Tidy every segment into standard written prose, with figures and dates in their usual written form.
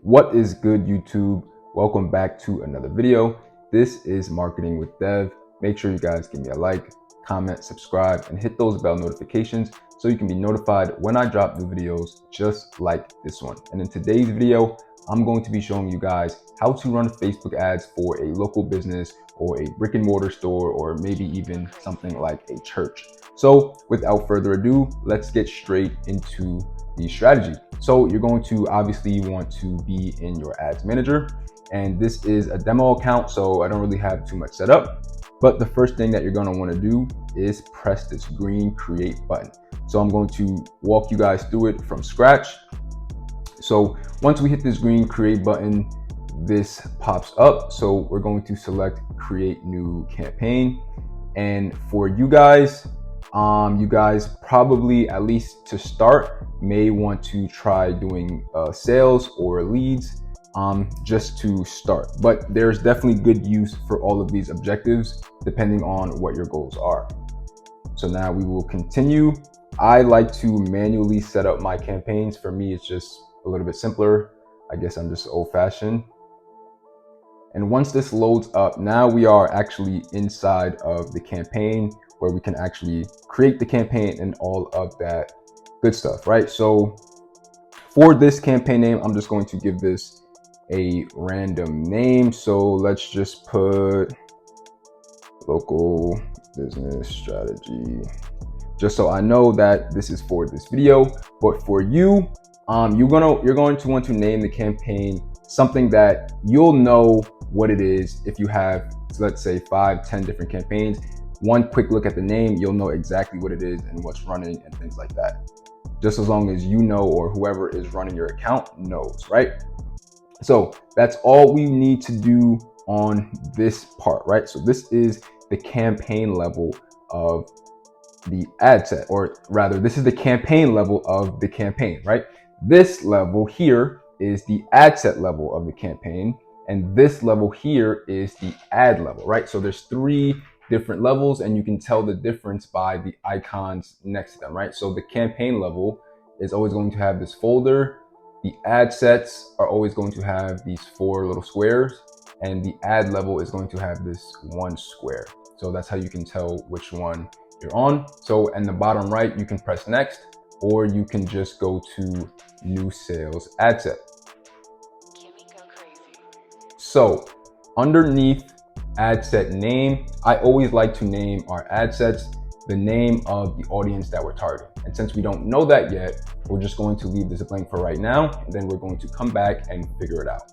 What is good, YouTube? Welcome back to another video. This is Marketing with Dev. Make sure you guys give me a like, comment, subscribe, and hit those bell notifications so you can be notified when I drop new videos just like this one. And in today's video, I'm going to be showing you guys how to run Facebook ads for a local business or a brick and mortar store, or maybe even something like a church. So without further ado, let's get straight into the strategy. So you're going to obviously want to be in your ads manager, and this is a demo account, so I don't really have too much set up. But the first thing that you're going to want to do is press this green create button. So I'm going to walk you guys through it from scratch. So once we hit this green create button, this pops up. So we're going to select create new campaign. And for you guys probably, at least to start, may want to try doing sales or leads just to start. But there's definitely good use for all of these objectives depending on what your goals are. So now we will continue. I like to manually set up my campaigns. For me, it's just a little bit simpler. I guess I'm just old-fashioned. And once this loads up, now we are actually inside of the campaign where we can actually create the campaign and all of that good stuff, right? So for this campaign name, I'm just going to give this a random name. So let's just put local business strategy, just so I know that this is for this video. But for you, you're going to want to name the campaign something that you'll know what it is. If you have, let's say, 5-10 different campaigns, one quick look at the name, you'll know exactly what it is and what's running and things like that. Just as long as you know, or whoever is running your account knows, right? So that's all we need to do on this part, right? So this is the campaign level of the ad set, or rather, this is the campaign level of the campaign, right? This level here is the ad set level of the campaign, and this level here is the ad level, right? So there's 3 different levels, and you can tell the difference by the icons next to them, right? So the campaign level is always going to have this folder. The ad sets are always going to have these 4 little squares, and the ad level is going to have this 1 square. So that's how you can tell which one you're on. So in the bottom right, you can press next, or you can just go to new sales ad set. So underneath ad set name, I always like to name our ad sets the name of the audience that we're targeting. And since we don't know that yet, we're just going to leave this blank for right now, and then we're going to come back and figure it out.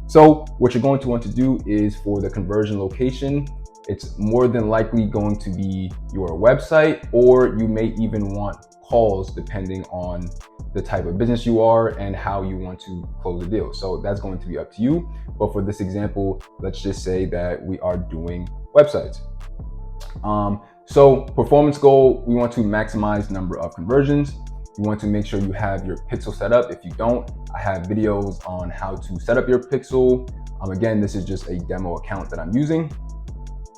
So what you're going to want to do is, for the conversion location, it's more than likely going to be your website, or you may even want calls depending on the type of business you are and how you want to close the deal. So that's going to be up to you. But for this example, let's just say that we are doing websites. So performance goal, we want to maximize number of conversions. You want to make sure you have your pixel set up. If you don't, I have videos on how to set up your pixel. Again, this is just a demo account that I'm using.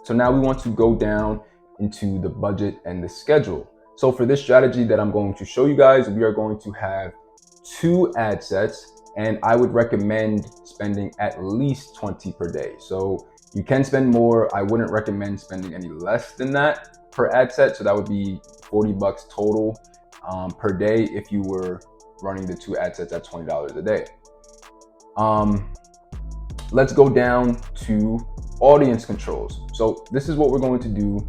So now we want to go down into the budget and the schedule. So for this strategy that I'm going to show you guys, we are going to have 2 ad sets, and I would recommend spending at least 20 per day. So you can spend more. I wouldn't recommend spending any less than that per ad set. So that would be $40 total per day if you were running the 2 ad sets at $20 a day. Let's go down to audience controls. So this is what we're going to do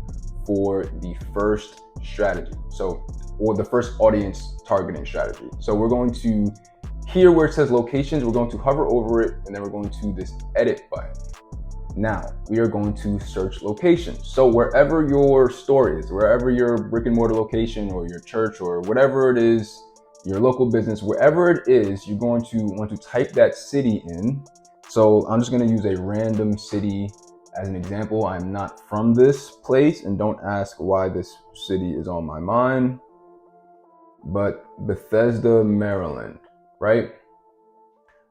for the first strategy. So, or the first audience targeting strategy. So we're going to, here where it says locations, we're going to hover over it, and then we're going to this edit button. Now we are going to search locations. So wherever your store is, wherever your brick and mortar location or your church or whatever it is, your local business, wherever it is, you're going to want to type that city in. So I'm just going to use a random city as an example. I'm not from this place, and don't ask why this city is on my mind, but Bethesda, Maryland, right?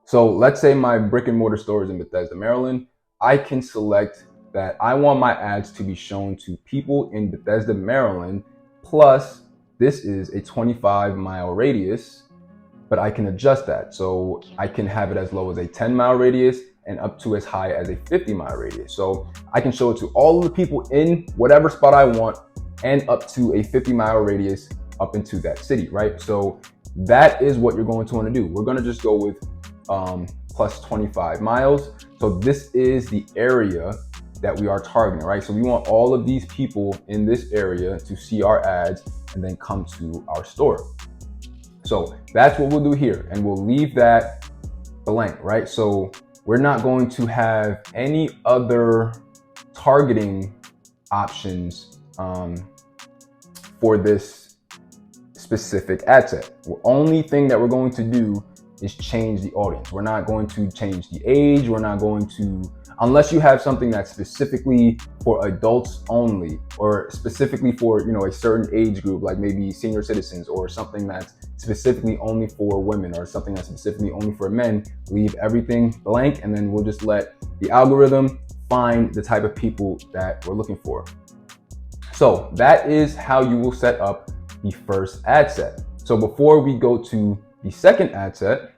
So let's say my brick and mortar store is in Bethesda, Maryland. I can select that I want my ads to be shown to people in Bethesda, Maryland, plus this is a 25-mile radius, but I can adjust that. So I can have it as low as a 10-mile radius and up to as high as a 50-mile radius. So I can show it to all of the people in whatever spot I want and up to a 50-mile radius up into that city, right? So that is what you're going to want to do. We're going to just go with plus 25 miles. So this is the area that we are targeting, right? So we want all of these people in this area to see our ads and then come to our store. So that's what we'll do here, and we'll leave that blank, right? So we're not going to have any other targeting options for this specific ad set. The only thing that we're going to do is change the audience. We're not going to change the age. We're not going to, unless you have something that's specifically for adults only, or specifically for, you know, a certain age group, like maybe senior citizens, or something that's specifically only for women, or something that's specifically only for men. Leave everything blank, and then we'll just let the algorithm find the type of people that we're looking for. So that is how you will set up the first ad set. So before we go to the second ad set,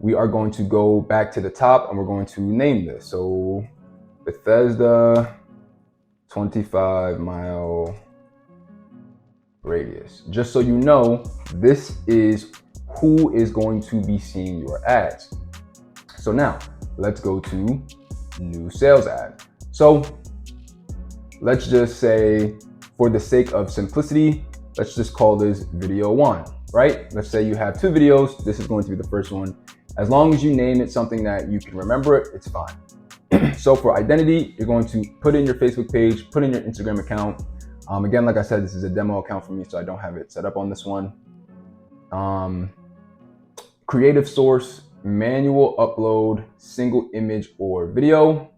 we are going to go back to the top and we're going to name this. So Bethesda 25-mile radius. Just so you know, this is who is going to be seeing your ads. So now let's go to new sales ad. So let's just say, for the sake of simplicity, let's just call this video 1, right? Let's say you have 2 videos. This is going to be the first one. As long as you name it something that you can remember it, it's fine. So for identity, you're going to put in your Facebook page, put in your Instagram account. Again, like I said, this is a demo account for me, so I don't have it set up on this one. Creative source, manual upload, single image or video.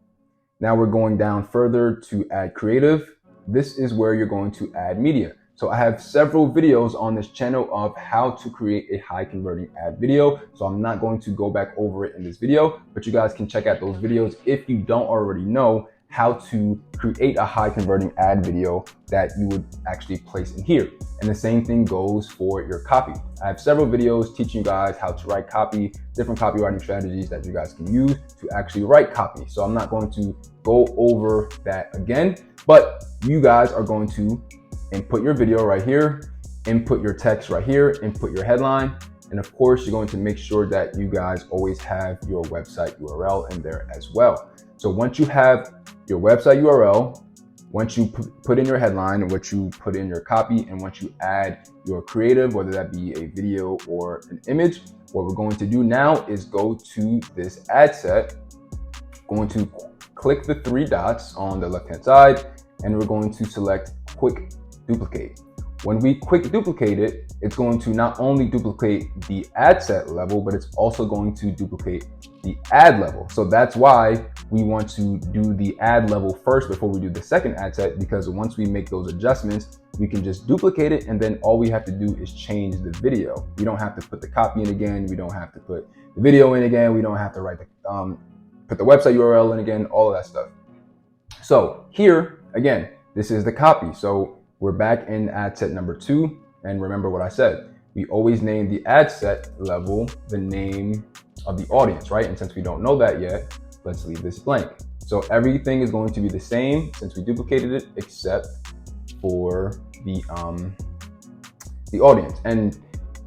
Now we're going down further to add creative. This is where you're going to add media. So I have several videos on this channel of how to create a high converting ad video. So I'm not going to go back over it in this video, but you guys can check out those videos if you don't already know how to create a high converting ad video that you would actually place in here. And the same thing goes for your copy. I have several videos teaching you guys how to write copy, different copywriting strategies that you guys can use to actually write copy. So I'm not going to go over that again, but you guys are going to input your video right here, input your text right here, input your headline. And of course, you're going to make sure that you guys always have your website URL in there as well. So once you have your website URL, once you put in your headline, and once you put in your copy, and once you add your creative, whether that be a video or an image, what we're going to do now is go to this ad set, going to click the 3 dots on the left-hand side, and we're going to select quick duplicate. When we quick duplicate it, it's going to not only duplicate the ad set level, but it's also going to duplicate the ad level. So that's why we want to do the ad level first before we do the second ad set, because once we make those adjustments, we can just duplicate it, and then all we have to do is change the video. We don't have to put the copy in again. We don't have to put the video in again. We don't have to write the put the website URL in again, all of that stuff. So here, again, this is the copy. So we're back in ad set number 2. And remember what I said, we always name the ad set level the name of the audience, right? And since we don't know that yet, let's leave this blank. So everything is going to be the same since we duplicated it, except for the audience. And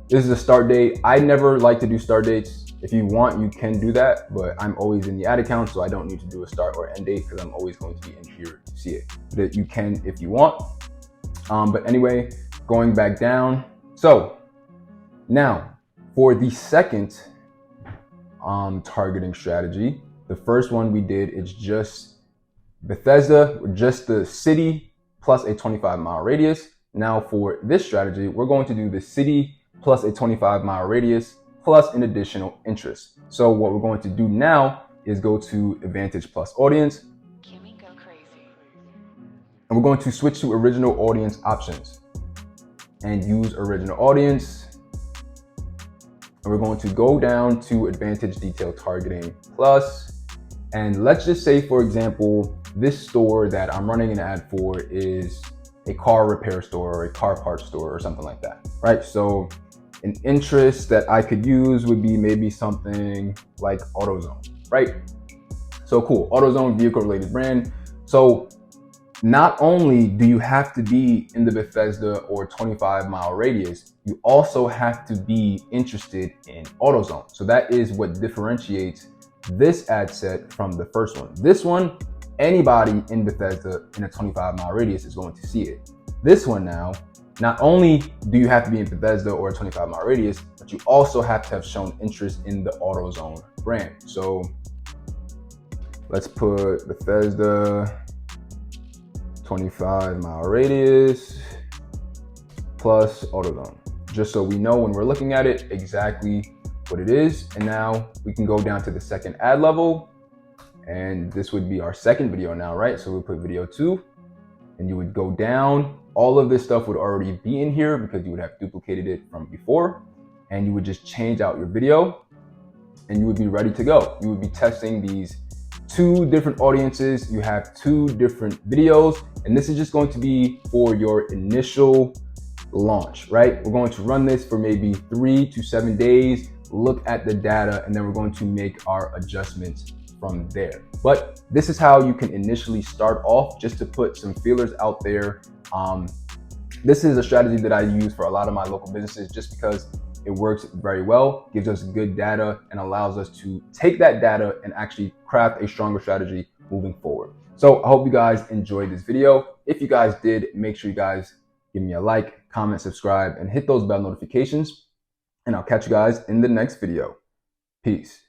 this is a start date. I never like to do start dates. If you want, you can do that, but I'm always in the ad account, so I don't need to do a start or end date because I'm always going to be in here to see it. But you can if you want. But anyway, going back down. So now for the second targeting strategy, the first one we did is just Bethesda, just the city plus a 25-mile radius. Now for this strategy, we're going to do the city plus a 25-mile radius plus an additional interest. So what we're going to do now is go to Advantage plus Audience. And we're going to switch to original audience options and use original audience. And we're going to go down to Advantage Detail Targeting Plus. And let's just say, for example, this store that I'm running an ad for is a car repair store or a car parts store or something like that, right? So An interest that I could use would be maybe something like AutoZone, right? So cool, AutoZone, vehicle related brand. So not only do you have to be in the Bethesda or 25-mile radius, you also have to be interested in AutoZone. So that is what differentiates this ad set from the first one. This one, anybody in Bethesda in a 25-mile radius is going to see it. This one now, not only do you have to be in Bethesda or a 25-mile radius, but you also have to have shown interest in the AutoZone brand. So let's put Bethesda 25-mile radius plus AutoZone, just so we know when we're looking at it exactly what it is. And now we can go down to the second ad level, and this would be our second video now, right? So we'll put video 2, and you would go down. All of this stuff would already be in here because you would have duplicated it from before, and you would just change out your video and you would be ready to go. You would be testing these 2 different audiences. You have 2 different videos, and this is just going to be for your initial launch, right? We're going to run this for maybe 3 to 7 days, look at the data, and then we're going to make our adjustments from there. But this is how you can initially start off, just to put some feelers out there. This is a strategy that I use for a lot of my local businesses just because it works very well, gives us good data, and allows us to take that data and actually craft a stronger strategy moving forward. So I hope you guys enjoyed this video. If you guys did, make sure you guys give me a like, comment, subscribe, and hit those bell notifications. And I'll catch you guys in the next video. Peace.